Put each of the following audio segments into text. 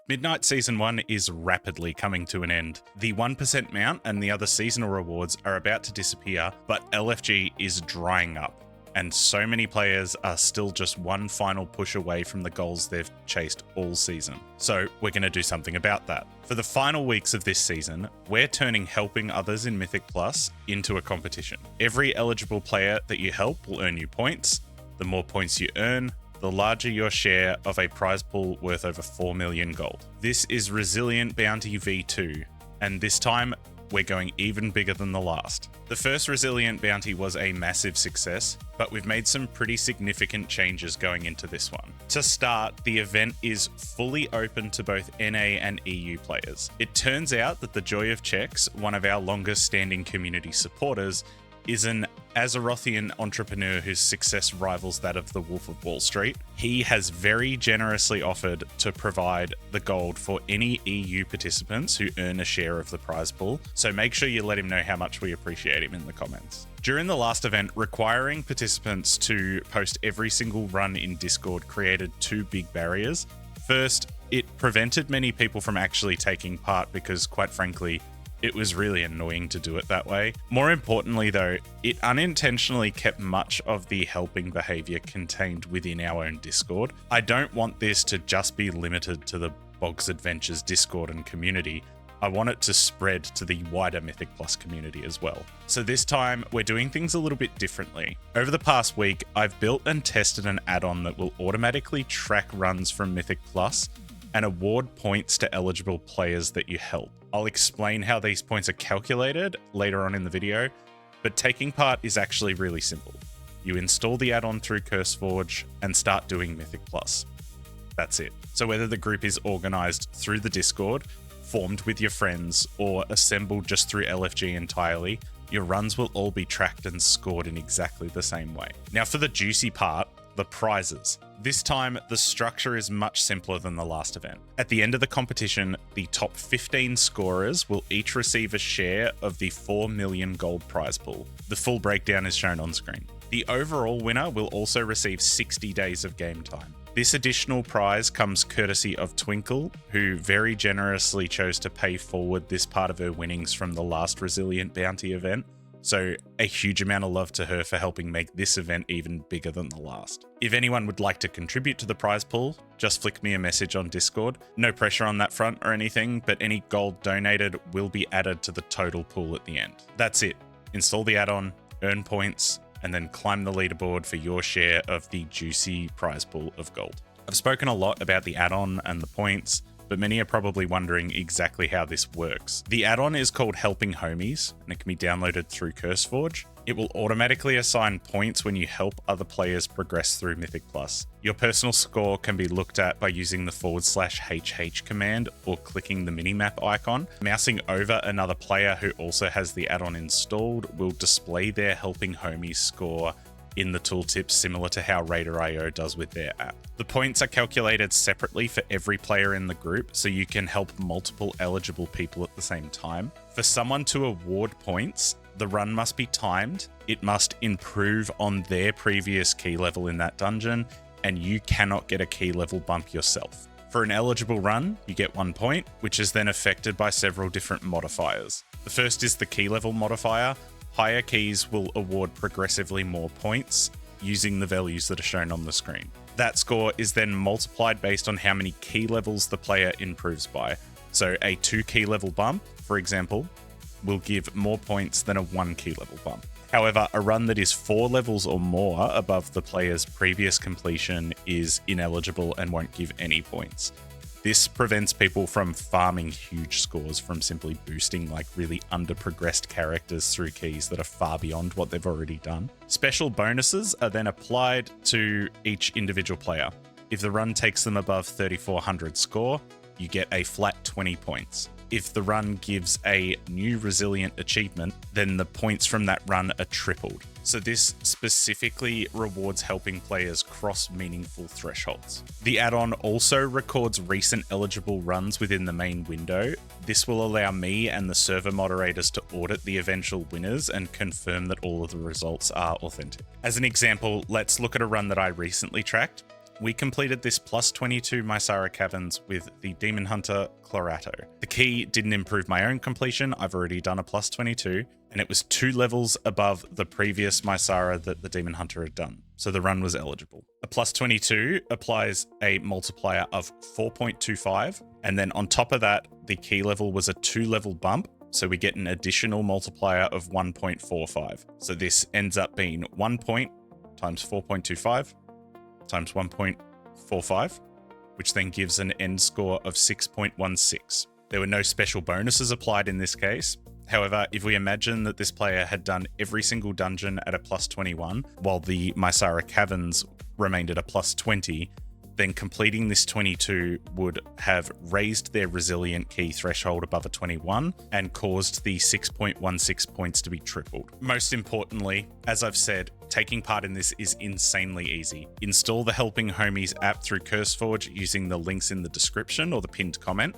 Midnight Season 1 is rapidly coming to an end. The 1% mount and the other seasonal rewards are about to disappear, but LFG is drying up, and so many players are still just one final push away from the goals they've chased all season. So we're going to do something about that. For the final weeks of this season, we're turning helping others in Mythic Plus into a competition. Every eligible player that you help will earn you points. The more points you earn, the larger your share of a prize pool worth over 4 million gold. This is Resilient Bounty V2, and this time we're going even bigger than the last. The first Resilient Bounty was a massive success, but we've made some pretty significant changes going into this one. To start, the event is fully open to both NA and EU players. It turns out that the Joy of Checks, one of our longest standing community supporters, is an Azerothian entrepreneur whose success rivals that of the Wolf of Wall Street. He has very generously offered to provide the gold for any EU participants who earn a share of the prize pool, so make sure you let him know how much we appreciate him in the comments. During the last event, requiring participants to post every single run in Discord created two big barriers. First, it prevented many people from actually taking part because, quite frankly, it was really annoying to do it that way. More importantly though, it unintentionally kept much of the helping behavior contained within our own Discord. I don't want this to just be limited to the Bogs Adventures Discord and community. I want it to spread to the wider Mythic Plus community as well. So this time, we're doing things a little bit differently. Over the past week, I've built and tested an add-on that will automatically track runs from Mythic Plus and award points to eligible players that you help. I'll explain how these points are calculated later on in the video, but taking part is actually really simple. You install the add-on through CurseForge and start doing Mythic Plus. That's it. So whether the group is organized through the Discord, formed with your friends, or assembled just through LFG entirely, your runs will all be tracked and scored in exactly the same way. Now for the juicy part, the prizes. This time, the structure is much simpler than the last event. At the end of the competition, the top 15 scorers will each receive a share of the 4 million gold prize pool. The full breakdown is shown on screen. The overall winner will also receive 60 days of game time. This additional prize comes courtesy of Twinkle, who very generously chose to pay forward this part of her winnings from the last Resilient Bounty event. So a huge amount of love to her for helping make this event even bigger than the last. If anyone would like to contribute to the prize pool, just flick me a message on Discord. No pressure on that front or anything, but any gold donated will be added to the total pool at the end. That's it. Install the add-on, earn points, and then climb the leaderboard for your share of the juicy prize pool of gold. I've spoken a lot about the add-on and the points, but many are probably wondering exactly how this works. The add-on is called Helping Homies, and it can be downloaded through CurseForge. It will automatically assign points when you help other players progress through Mythic Plus. Your personal score can be looked at by using the /HH command or clicking the minimap icon. Mousing over another player who also has the add-on installed will display their Helping Homies score in the tooltip, similar to how Raider.io does with their app. The points are calculated separately for every player in the group, so you can help multiple eligible people at the same time. For someone to award points, the run must be timed, it must improve on their previous key level in that dungeon, and you cannot get a key level bump yourself. For an eligible run, you get 1 point, which is then affected by several different modifiers. The first is the key level modifier. Higher keys will award progressively more points using the values that are shown on the screen. That score is then multiplied based on how many key levels the player improves by. So a 2 key level bump, for example, will give more points than a 1 key level bump. However, a run that is 4 levels or more above the player's previous completion is ineligible and won't give any points. This prevents people from farming huge scores from simply boosting like really under-progressed characters through keys that are far beyond what they've already done. Special bonuses are then applied to each individual player. If the run takes them above 3400 score, you get a flat 20 points. If the run gives a new resilient achievement, then the points from that run are tripled. So this specifically rewards helping players cross meaningful thresholds. The add-on also records recent eligible runs within the main window. This will allow me and the server moderators to audit the eventual winners and confirm that all of the results are authentic. As an example, let's look at a run that I recently tracked. we completed this plus 22 Mysara Caverns with the Demon Hunter Chlorato. The key didn't improve my own completion, I've already done a plus 22, and it was 2 levels above the previous Mysara that the Demon Hunter had done, so the run was eligible. A plus 22 applies a multiplier of 4.25, and then on top of that, the key level was a 2-level bump, so we get an additional multiplier of 1.45. So this ends up being 1 point times 4.25 times 1.45, which then gives an end score of 6.16. There were no special bonuses applied in this case. However, if we imagine that this player had done every single dungeon at a plus 21, while the Mysara Caverns remained at a plus 20, then completing this 22 would have raised their resilient key threshold above a 21 and caused the 6.16 points to be tripled. Most importantly, as I've said, taking part in this is insanely easy. Install the Helping Homies app through CurseForge using the links in the description or the pinned comment,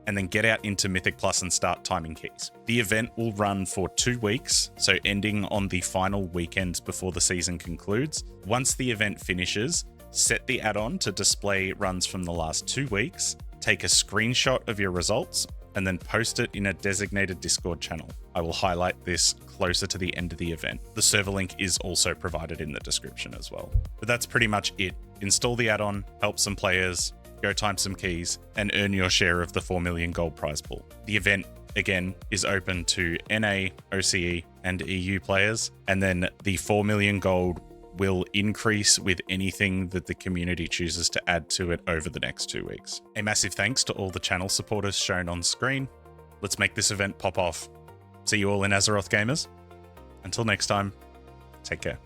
and then get out into Mythic Plus and start timing keys. The event will run for 2 weeks, so ending on the final weekend before the season concludes. Once the event finishes, set the add-on to display runs from the last 2 weeks, take a screenshot of your results, and then post it in a designated Discord channel. I will highlight this closer to the end of the event. The server link is also provided in the description as well. But that's pretty much it. Install the add-on, help some players, go time some keys, and earn your share of the 4 million gold prize pool. The event, again, is open to NA, OCE, and EU players, and then the 4 million gold will increase with anything that the community chooses to add to it over the next 2 weeks. A massive thanks to all the channel supporters shown on screen. Let's make this event pop off. See you all in Azeroth, gamers. Until next time, take care.